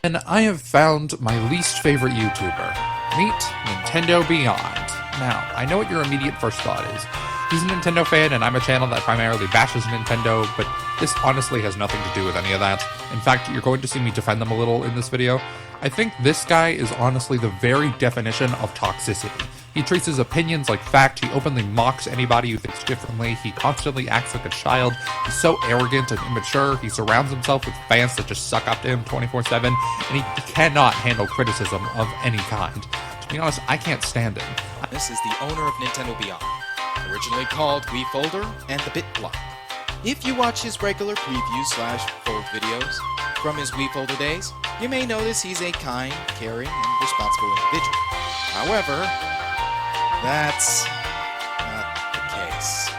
And I have found my least favorite YouTuber. Meet Nintendo Beyond. Now, I know what your immediate first thought is. He's a Nintendo fan, and I'm a channel that primarily bashes Nintendo, but this honestly has nothing to do with any of that. In fact, you're going to see me defend them a little in this video. I think this guy is honestly the very definition of toxicity. He treats his opinions like fact, he openly mocks anybody who thinks differently, he constantly acts like a child, he's so arrogant and immature, he surrounds himself with fans that just suck up to him 24/7, and he cannot handle criticism of any kind. To be honest, I can't stand him. This is the owner of Nintendo Beyond, originally called Wii Folder and the Bit Block. If you watch his regular preview/fold videos from his Wii Folder days, you may notice he's a kind, caring, and responsible individual. However, that's not the case.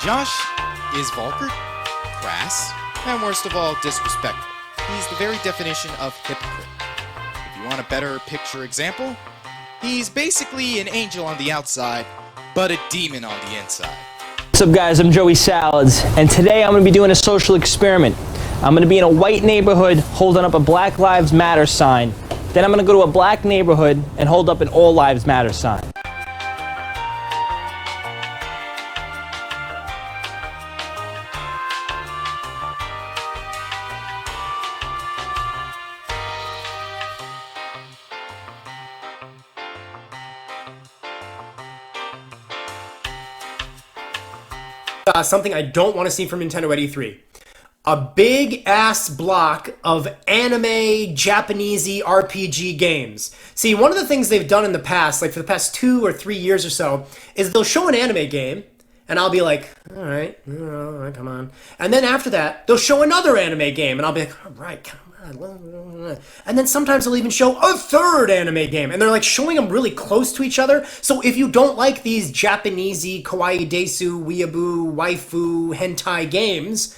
Josh is vulgar, crass, and worst of all, disrespectful. He's the very definition of hypocrite. If you want a better picture example, he's basically an angel on the outside, but a demon on the inside. What's up guys, I'm Joey Salads, and today I'm going to be doing a social experiment. I'm going to be in a white neighborhood holding up a Black Lives Matter sign. Then I'm going to go to a black neighborhood and hold up an All Lives Matter sign. Something I don't want to see from Nintendo at E3. A big ass block of anime Japanesey RPG games. See, one of the things they've done in the past, like for the past 2 or 3 years or so, is they'll show an anime game, and I'll be like, all right, come on. And then after that, they'll show another anime game, and I'll be like, all right, come on. And then sometimes they'll even show a third anime game, and they're like showing them really close to each other. So if you don't like these Japanesey kawaii desu, weeaboo, waifu, hentai games,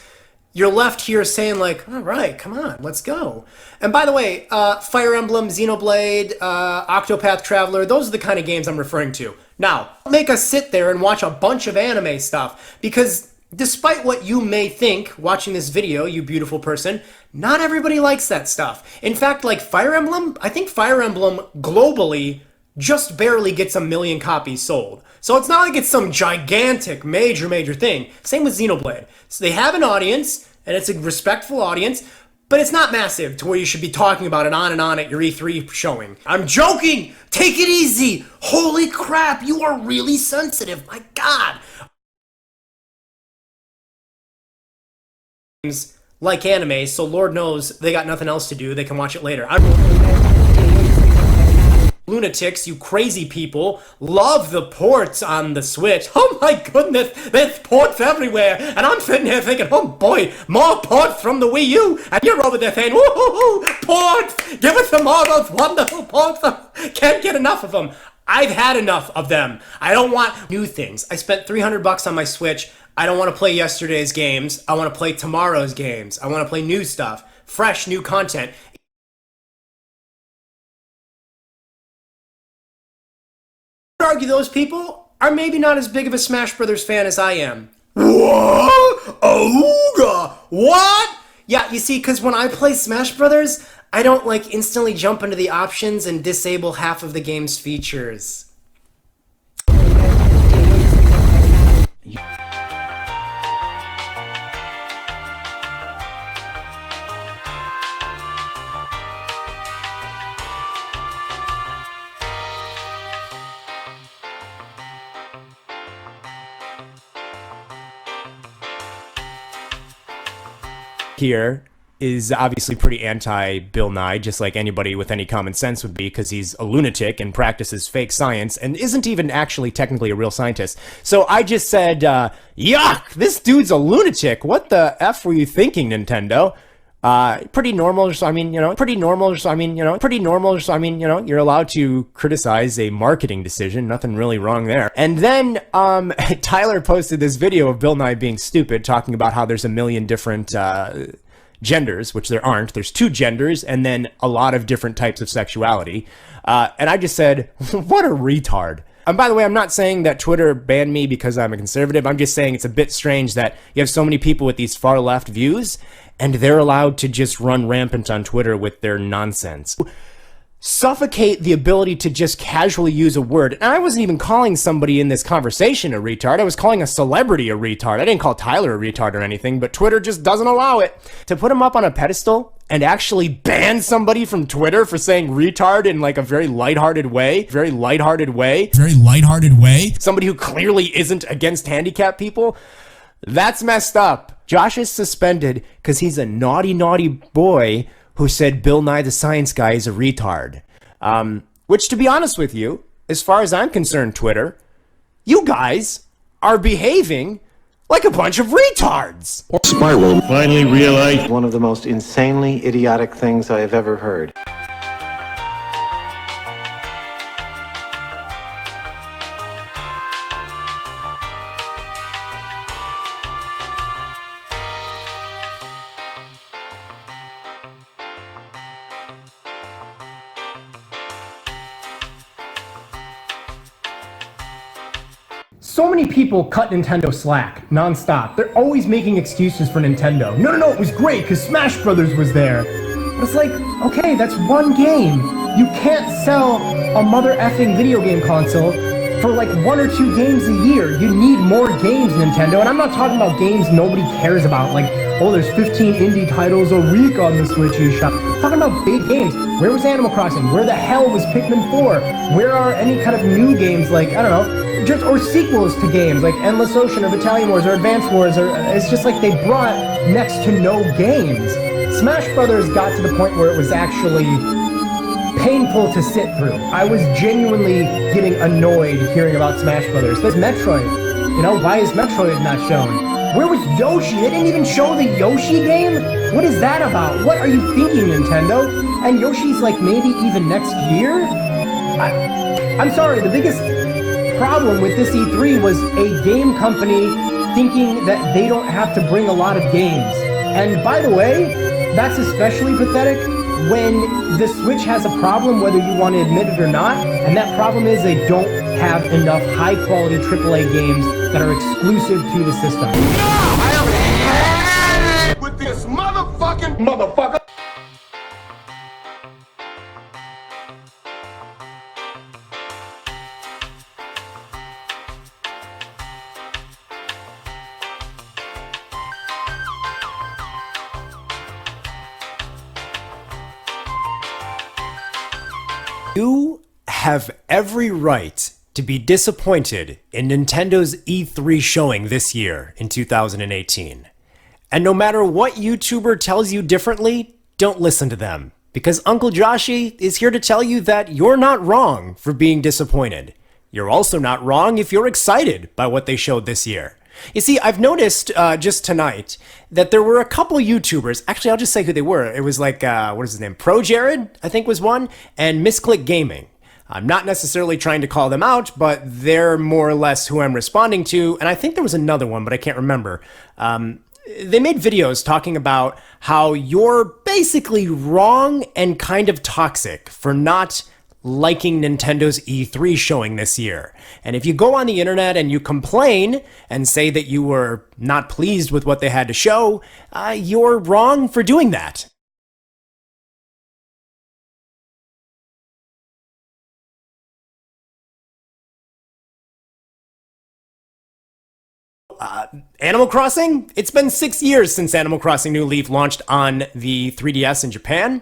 you're left here saying like, all right, come on, let's go. And by the way, Fire Emblem, Xenoblade, Octopath Traveler, those are the kind of games I'm referring to. Now, don't make us sit there and watch a bunch of anime stuff, because despite what you may think watching this video, you beautiful person, not everybody likes that stuff. In fact, like Fire Emblem, I think Fire Emblem globally just barely gets 1 million copies sold. So it's not like it's some gigantic, major thing. Same with Xenoblade. So they have an audience, and it's a respectful audience, but it's not massive to where you should be talking about it on and on at your E3 showing. I'm joking! Take it easy! Holy crap, you are really sensitive, my God! Like anime, so Lord knows they got nothing else to do, they can watch it later. Lunatics, you crazy people, love the ports on the Switch. Oh my goodness, there's ports everywhere, and I'm sitting here thinking, oh boy, more ports from the Wii U, and you're over there saying, woohoo, ports, give us some more of those wonderful ports, can't get enough of them. I've had enough of them. I don't want new things. I spent $300 on my Switch. I don't want to play yesterday's games. I want to play tomorrow's games. I want to play new stuff, fresh, new content. I would argue those people are maybe not as big of a Smash Brothers fan as I am. What? Ooga! What? Yeah, you see, because when I play Smash Brothers, I don't like instantly jump into the options and disable half of the game's features. Here is obviously pretty anti-Bill Nye, just like anybody with any common sense would be, because he's a lunatic and practices fake science and isn't even actually technically a real scientist. So I just said, yuck, this dude's a lunatic. What the F were you thinking, Nintendo? Pretty normal, so I mean, you know, pretty normal, so I mean, you know, pretty normal, so I mean, you know, you're allowed to criticize a marketing decision, nothing really wrong there. And then, Tyler posted this video of Bill Nye being stupid, talking about how there's 1 million different, genders, which there aren't. There's 2 genders, and then a lot of different types of sexuality. And I just said, what a retard. And by the way, I'm not saying that Twitter banned me because I'm a conservative. I'm just saying it's a bit strange that you have so many people with these far left views and they're allowed to just run rampant on Twitter with their nonsense. Suffocate the ability to just casually use a word. And I wasn't even calling somebody in this conversation a retard. I was calling a celebrity a retard. I didn't call Tyler a retard or anything, but Twitter just doesn't allow it. To put him up on a pedestal and actually ban somebody from Twitter for saying retard in like a very lighthearted way, somebody who clearly isn't against handicapped people, that's messed up. Josh is suspended because he's a naughty, naughty boy who said Bill Nye the Science Guy is a retard. Which, to be honest with you, as far as I'm concerned, Twitter, you guys are behaving like a bunch of retards. Sprial finally realized one of the most insanely idiotic things I have ever heard. So many people cut Nintendo slack nonstop. They're always making excuses for Nintendo. No, it was great because Smash Brothers was there. But it's like, okay, that's one game. You can't sell a mother effing video game console for like 1 or 2 games a year. You need more games, Nintendo. And I'm not talking about games nobody cares about, like, oh, there's 15 indie titles a week on the Switch eShop. I'm talking about big games. Where was Animal Crossing? Where the hell was Pikmin 4? Where are any kind of new games like, I don't know, or sequels to games like Endless Ocean or Battalion Wars or Advance Wars? Or it's just like they brought next to no games. Smash Brothers got to the point where it was actually painful to sit through. I was genuinely getting annoyed hearing about Smash Brothers. There's Metroid. You know, why is Metroid not shown? Where was Yoshi? They didn't even show the Yoshi game? What is that about? What are you thinking, Nintendo? And Yoshi's like maybe even next year? I'm sorry, the biggest problem with this E3 was a game company thinking that they don't have to bring a lot of games. And by the way, that's especially pathetic when the Switch has a problem, whether you want to admit it or not, and that problem is they don't have enough high-quality AAA games that are exclusive to the system. I am with this motherfucker. You have every right to be disappointed in Nintendo's E3 showing this year in 2018. And no matter what YouTuber tells you differently, don't listen to them. Because Uncle Joshy is here to tell you that you're not wrong for being disappointed. You're also not wrong if you're excited by what they showed this year. You see, I've noticed just tonight that there were a couple YouTubers. Actually, I'll just say who they were. It was like, what is his name? Pro Jared, I think was one, and Misclick Gaming. I'm not necessarily trying to call them out, but they're more or less who I'm responding to. And I think there was another one, but I can't remember. They made videos talking about how you're basically wrong and kind of toxic for not liking Nintendo's E3 showing this year. And if you go on the internet and you complain and say that you were not pleased with what they had to show, you're wrong for doing that. Animal Crossing? It's been 6 years since Animal Crossing New Leaf launched on the 3DS in Japan.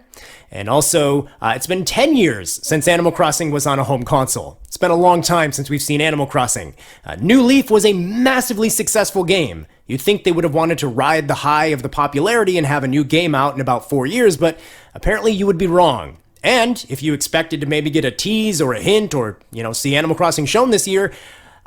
And also, it's been 10 years since Animal Crossing was on a home console. It's been a long time since we've seen Animal Crossing. New Leaf was a massively successful game. You'd think they would have wanted to ride the high of the popularity and have a new game out in about 4 years, but apparently you would be wrong. And if you expected to maybe get a tease or a hint or, see Animal Crossing shown this year,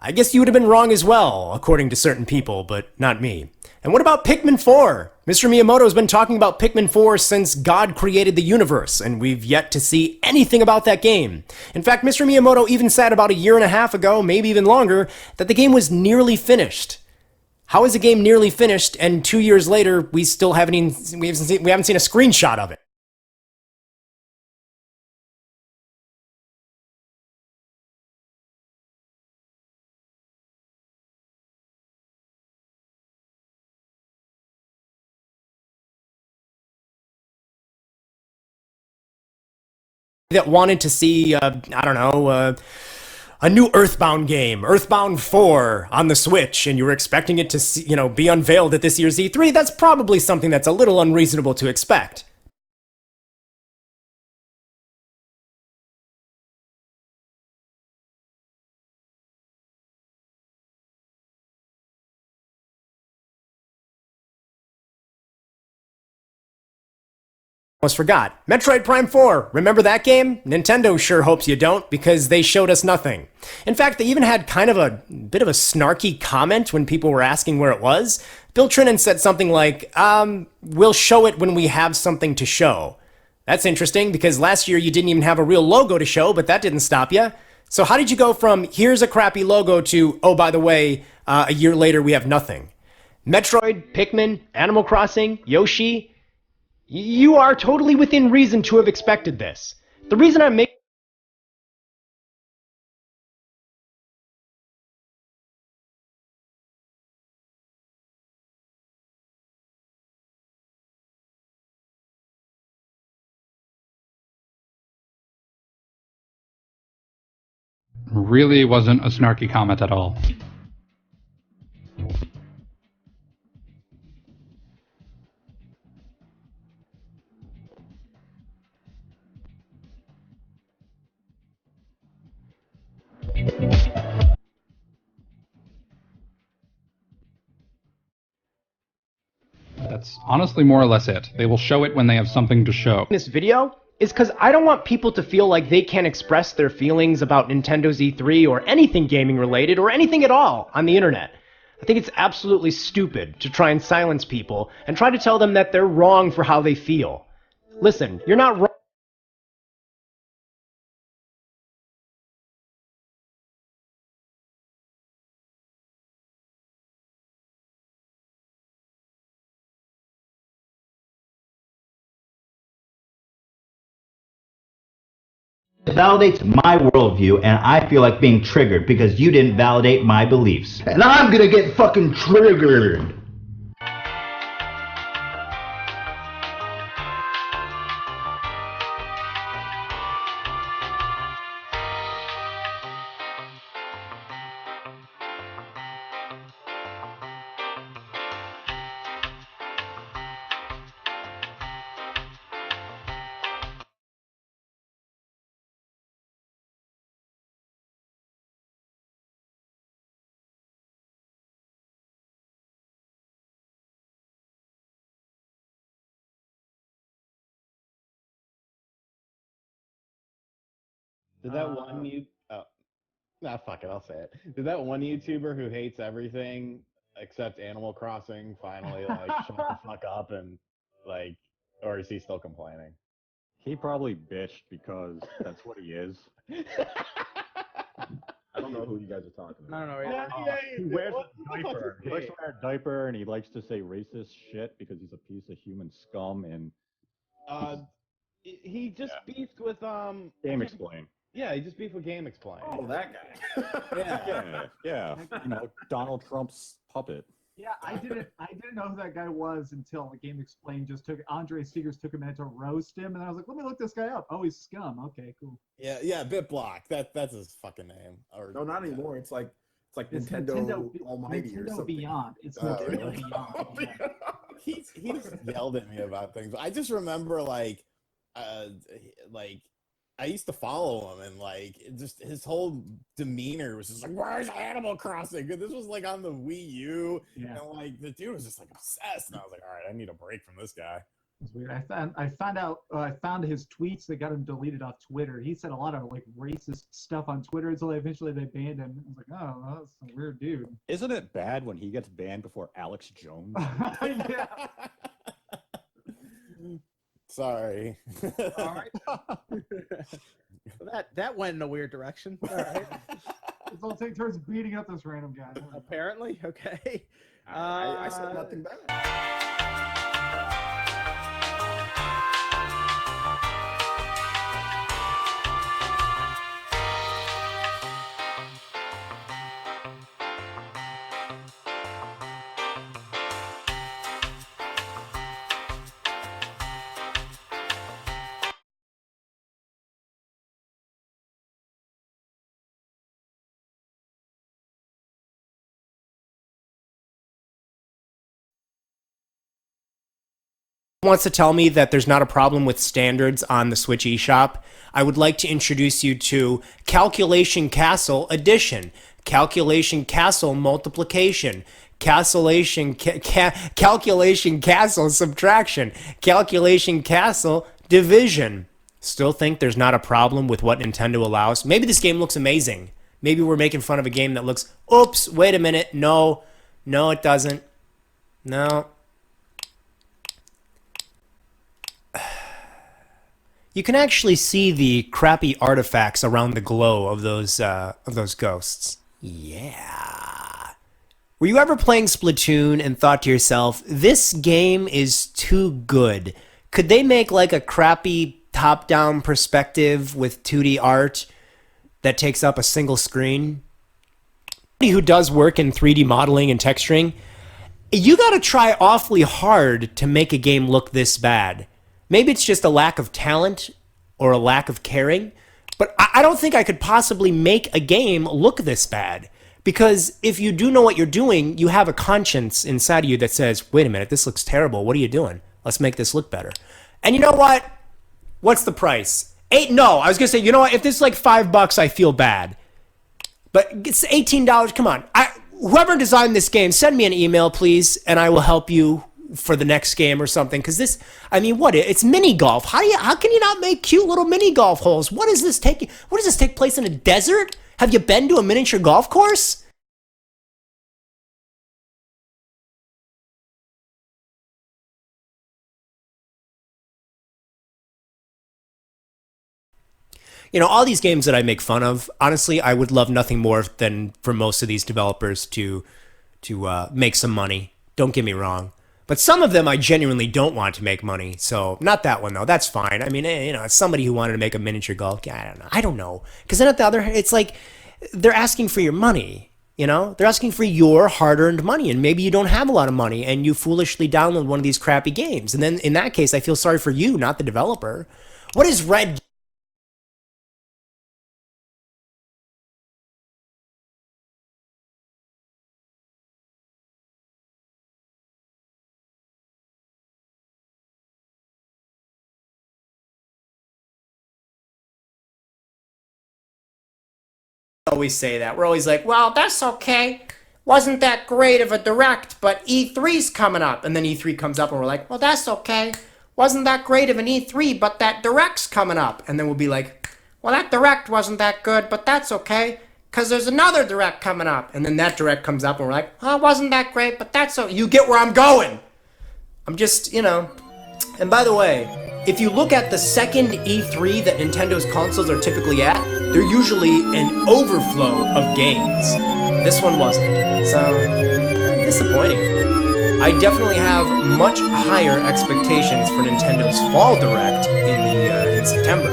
I guess you would have been wrong as well, according to certain people, but not me. And what about Pikmin 4? Mr. Miyamoto has been talking about Pikmin 4 since God created the universe, and we've yet to see anything about that game. In fact, Mr. Miyamoto even said about a year and a half ago, maybe even longer, that the game was nearly finished. How is a game nearly finished, and 2 years later, we haven't seen a screenshot of it? that wanted to see, I don't know, a new Earthbound game, Earthbound 4 on the Switch, and you were expecting it to, be unveiled at this year's E3, that's probably something that's a little unreasonable to expect. Almost forgot. Metroid Prime 4. Remember that game? Nintendo sure hopes you don't, because they showed us nothing. In fact, they even had kind of a bit of a snarky comment when people were asking where it was. Bill Trinan said something like, we'll show it when we have something to show. That's interesting, because last year you didn't even have a real logo to show, but that didn't stop you. So how did you go from, here's a crappy logo, to, oh, by the way, a year later we have nothing? Metroid, Pikmin, Animal Crossing, Yoshi... You are totally within reason to have expected this. The reason I'm making Really wasn't a snarky comment at all. That's honestly more or less it. They will show it when they have something to show. this video is because I don't want people to feel like they can't express their feelings about Nintendo's E3 or anything gaming related or anything at all on the internet. I think it's absolutely stupid to try and silence people and try to tell them that they're wrong for how they feel. Listen, you're not wrong. It validates my worldview, and I feel like being triggered because you didn't validate my beliefs. And I'm gonna get fucking triggered! Did that one you? Oh, nah, fuck it. I'll say it. Did that one YouTuber who hates everything except Animal Crossing finally like shut the fuck up and like, or is he still complaining? He probably bitched because that's what he is. I don't know who you guys are talking about. No, he wears a diaper. He likes to wear a diaper, and he likes to say racist shit because he's a piece of human scum. And he just beefed with Game Explain. Yeah, he just beefed with Game Explain. Oh, that guy. Yeah. Donald Trump's puppet. Yeah, I didn't know who that guy was until the Game Explained just took Andre Seegers took a minute to roast him, and I was like, let me look this guy up. Oh, he's scum. Okay, cool. Yeah, BitBlock. That's his fucking name. Or no, not anymore. It's like Nintendo Almighty Nintendo or something. Beyond. It's Nintendo Beyond. Yeah. He's yelled at me about things. I just remember like I used to follow him, and like just his whole demeanor was just like, "Where's Animal Crossing?" This was like on the Wii U, and like the dude was just like obsessed. And I was like, "All right, I need a break from this guy." It's weird. I found his tweets that got him deleted off Twitter. He said a lot of like racist stuff on Twitter until eventually they banned him. I was like, oh, well, that's a weird dude. Isn't it bad when he gets banned before Alex Jones? Yeah. Sorry. All right. that went in a weird direction. All right. Let's all take turns beating up this random guy. Apparently, okay. I said nothing bad. wants to tell me that there's not a problem with standards on the Switch eShop, I would like to introduce you to Calculation Castle Edition, Calculation Castle Multiplication, Calculation Castle Subtraction, Calculation Castle Division. Still think there's not a problem with what Nintendo allows? Maybe this game looks amazing. Maybe we're making fun of a game that looks, oops, wait a minute, no, it doesn't. No. You can actually see the crappy artifacts around the glow of those ghosts. Yeah. Were you ever playing Splatoon and thought to yourself, this game is too good? Could they make like a crappy top-down perspective with 2D art that takes up a single screen? Somebody who does work in 3D modeling and texturing, you gotta try awfully hard to make a game look this bad. Maybe it's just a lack of talent or a lack of caring, but I don't think I could possibly make a game look this bad. Because if you do know what you're doing, you have a conscience inside of you that says, wait a minute, this looks terrible. What are you doing? Let's make this look better. And you know what? What's the price? No, I was gonna say, you know what? If this is like $5, I feel bad. But it's $18. Come on. Whoever designed this game, send me an email, please, and I will help you for the next game or something. Because this, I mean, what? It's mini golf. How can you not make cute little mini golf holes? What is this taking? What does this take place in a desert? Have you been to a miniature golf course? You know, all these games that I make fun of, honestly, I would love nothing more than for most of these developers to make some money. Don't get me wrong. But some of them I genuinely don't want to make money. So not that one, though. That's fine. I mean, you know, it's somebody who wanted to make a miniature golf. Yeah, I don't know. Because then at the other hand, it's like they're asking for your money. You know, they're asking for your hard-earned money, and maybe you don't have a lot of money, and you foolishly download one of these crappy games. And then in that case, I feel sorry for you, not the developer. What is Red? Always say that. We're always like, well, that's okay. Wasn't that great of a direct, but E3's coming up. And then E3 comes up and we're like, well, that's okay. Wasn't that great of an E3, but that direct's coming up. And then we'll be like, well, that direct wasn't that good, but that's okay, because there's another direct coming up. And then that direct comes up and we're like, oh, wasn't that great, but that's okay. You get where I'm going. I'm just, you know. And by the way, if you look at the second E3 that Nintendo's consoles are typically at, they're usually an overflow of games. This one wasn't. So, disappointing. I definitely have much higher expectations for Nintendo's Fall Direct in September.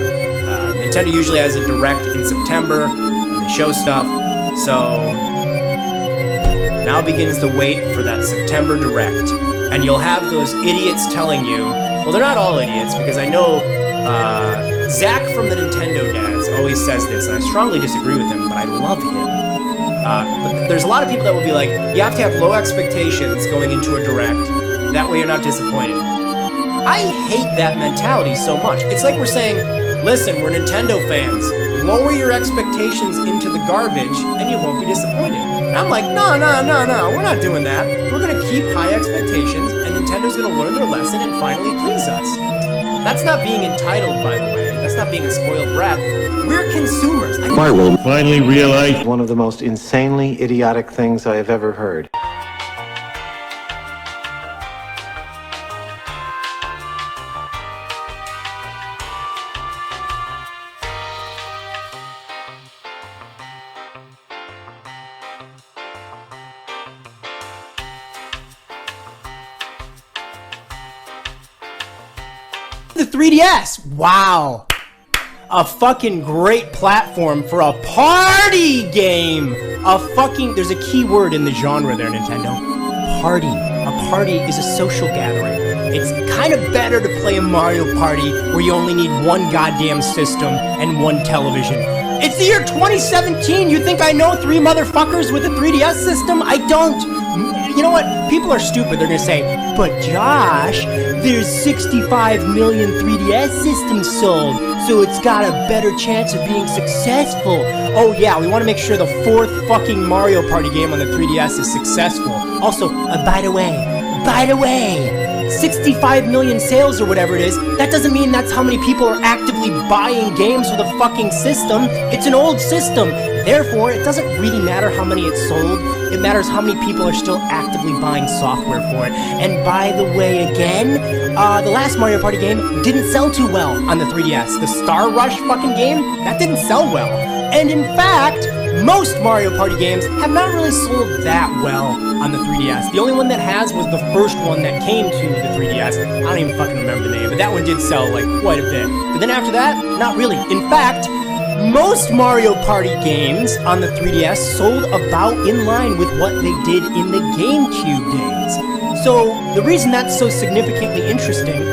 Nintendo usually has a Direct in September, and they show stuff. So, now begins the wait for that September Direct. And you'll have those idiots telling you, well, they're not all idiots, because I know Zach from the Nintendo Dads always says this, and I strongly disagree with him, but I love him. But there's a lot of people that will be like, you have to have low expectations going into a Direct, that way you're not disappointed. I hate that mentality so much. It's like we're saying, listen, we're Nintendo fans, lower your expectations into the garbage, and you won't be disappointed. And I'm like, no, we're not doing that. We're going to keep high expectations, and Nintendo's going to learn their lesson and finally please us. That's not being entitled, by the way. That's not being a spoiled brat. We're consumers. My world finally realized one of the most insanely idiotic things I have ever heard. The 3DS. Wow. A fucking great platform for a party game. There's a key word in the genre there, Nintendo. Party. A party is a social gathering. It's kind of better to play a Mario Party where you only need one goddamn system and one television. It's the year 2017. You think I know three motherfuckers with a 3DS system? I don't. you know what? People are stupid. They're gonna say, but Josh, there's 65 million 3DS systems sold, so it's got a better chance of being successful. Oh yeah, we want to make sure the 4th fucking Mario Party game on the 3DS is successful. Also, by the way, 65 million sales or whatever it is, that doesn't mean that's how many people are actively buying games for the fucking system. It's an old system. Therefore, it doesn't really matter how many it's sold. It matters how many people are still actively buying software for it. And by the way, again, the last Mario Party game didn't sell too well on the 3DS. The Star Rush fucking game, that didn't sell well. And in fact, most Mario Party games have not really sold that well on the 3DS. The only one that has was the first one that came to the 3DS. I don't even fucking remember the name, but that one did sell like quite a bit. But then after that, not really. In fact, most Mario Party games on the 3DS sold about in line with what they did in the GameCube days. So the reason that's so significantly interesting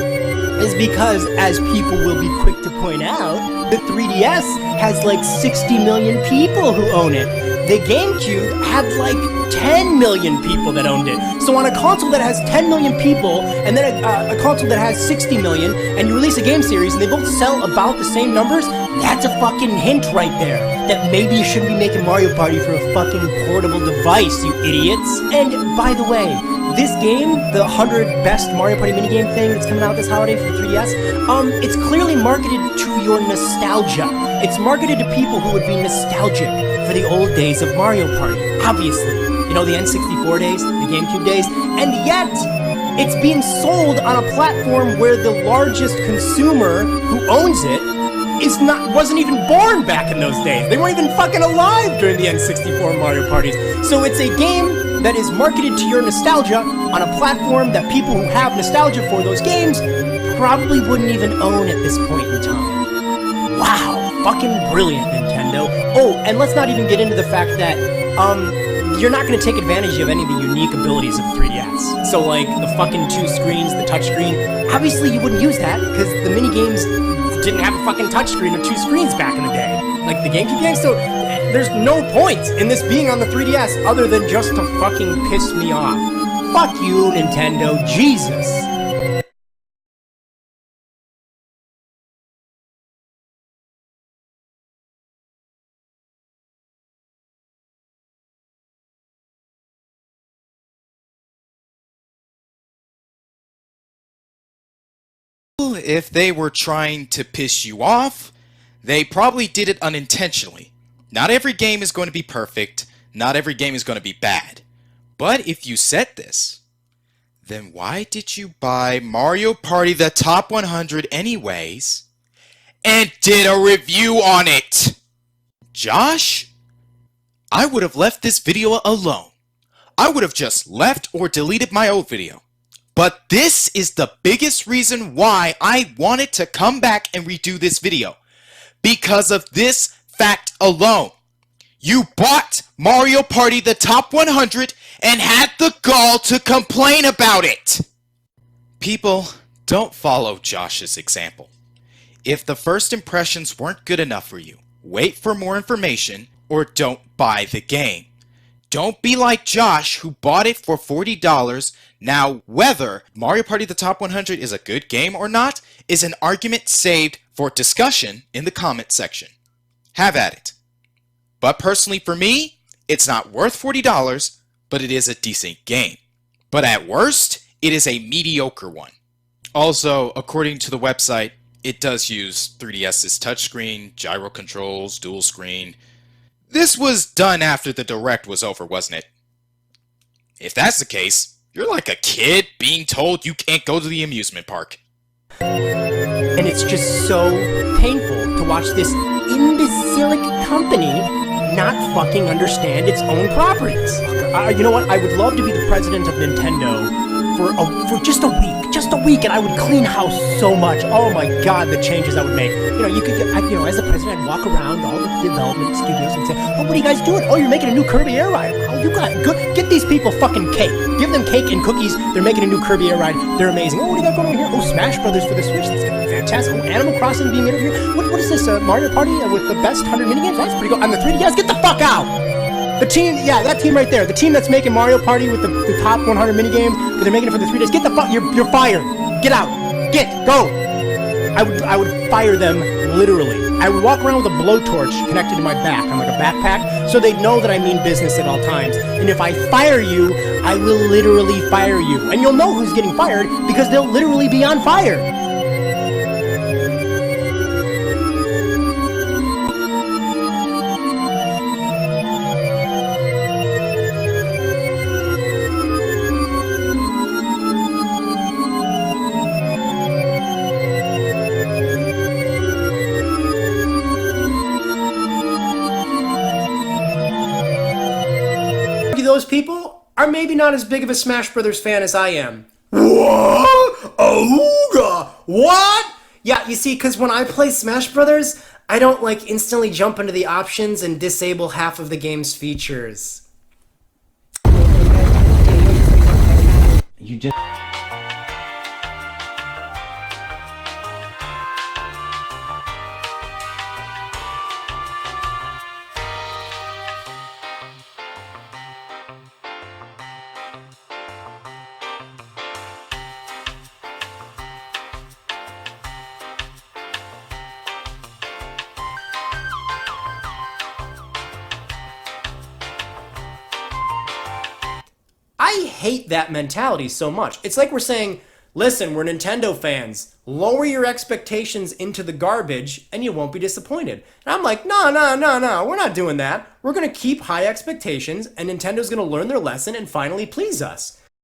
is because, as people will be quick to point out, the 3DS has like 60 million people who own it. The GameCube had like 10 million people that owned it. So on a console that has 10 million people, and then a console that has 60 million, and you release a game series and they both sell about the same numbers, that's a fucking hint right there that maybe you shouldn't be making Mario Party for a fucking portable device, you idiots. And by the way, this game, the 100 best Mario Party minigame thing that's coming out this holiday for the 3DS, it's clearly marketed to your nostalgia. It's marketed to people who would be nostalgic for the old days of Mario Party, obviously. You know, the N64 days, the GameCube days, and yet it's being sold on a platform where the largest consumer who owns it wasn't even born back in those days. They weren't even fucking alive during the N64 Mario Parties. So it's a game that is marketed to your nostalgia on a platform that people who have nostalgia for those games probably wouldn't even own at this point in time. Wow, fucking brilliant, Nintendo. Oh, and let's not even get into the fact that you're not going to take advantage of any of the unique abilities of 3DS. So like the fucking 2 screens, the touchscreen, obviously you wouldn't use that because the minigames didn't have a fucking touchscreen or 2 screens back in the day, like the GameCube games. So there's no point in this being on the 3DS other than just to fucking piss me off. Fuck you, Nintendo. Jesus. If they were trying to piss you off, they probably did it unintentionally. Not every game is going to be perfect, not every game is going to be bad. But if you said this, then why did you buy Mario Party the Top 100 anyways and did a review on it? Josh, I would have left this video alone. I would have just left or deleted my old video. But this is the biggest reason why I wanted to come back and redo this video. Because of this fact alone. You bought Mario Party the Top 100 and had the gall to complain about it. People, don't follow Josh's example. If the first impressions weren't good enough for you, wait for more information or don't buy the game. Don't be like Josh, who bought it for $40. Now, whether Mario Party the Top 100 is a good game or not is an argument saved for discussion in the comment section. Have at it. But personally for me, it's not worth $40, but it is a decent game. But at worst, it is a mediocre one. Also, according to the website, it does use 3DS's touchscreen, gyro controls, dual screen. This was done after the Direct was over, wasn't it? If that's the case, you're like a kid being told you can't go to the amusement park. And it's just so painful to watch this imbecilic company not fucking understand its own properties. You know what? I would love to be the president of Nintendo for just a week, and I would clean house so much. Oh my god, the changes I would make. You know, you could get, as the president, I'd walk around all the development studios and say, "Oh, what are you guys doing? Oh, you're making a new Kirby Air Ride. Oh, you got good. Get these people fucking cake. Give them cake and cookies. They're making a new Kirby Air Ride. They're amazing. Oh, what do you got going on here? Oh, Smash Brothers for the Switch. That's gonna be fantastic. Oh, Animal Crossing being interviewed. What is this? Mario Party with the best 100 minigames? That's pretty cool. On the 3DS, get the fuck out." The team, yeah, that team right there. The team that's making Mario Party with the top 100 minigame, but they're making it for the 3 days. Get the fuck, you're fired. Get out. Go. I would fire them literally. I would walk around with a blowtorch connected to my back on like a backpack, so they'd know that I mean business at all times. And if I fire you, I will literally fire you. And you'll know who's getting fired because they'll literally be on fire. Those people are maybe not as big of a Smash Brothers fan as I am. What? Awooga! What? Yeah, you see, because when I play Smash Brothers, I don't like instantly jump into the options and disable half of the game's features. You just... I hate that mentality so much. It's like we're saying, listen, we're Nintendo fans. Lower your expectations into the garbage and you won't be disappointed. And I'm like, no, we're not doing that. We're going to keep high expectations and Nintendo's going to learn their lesson and finally please us.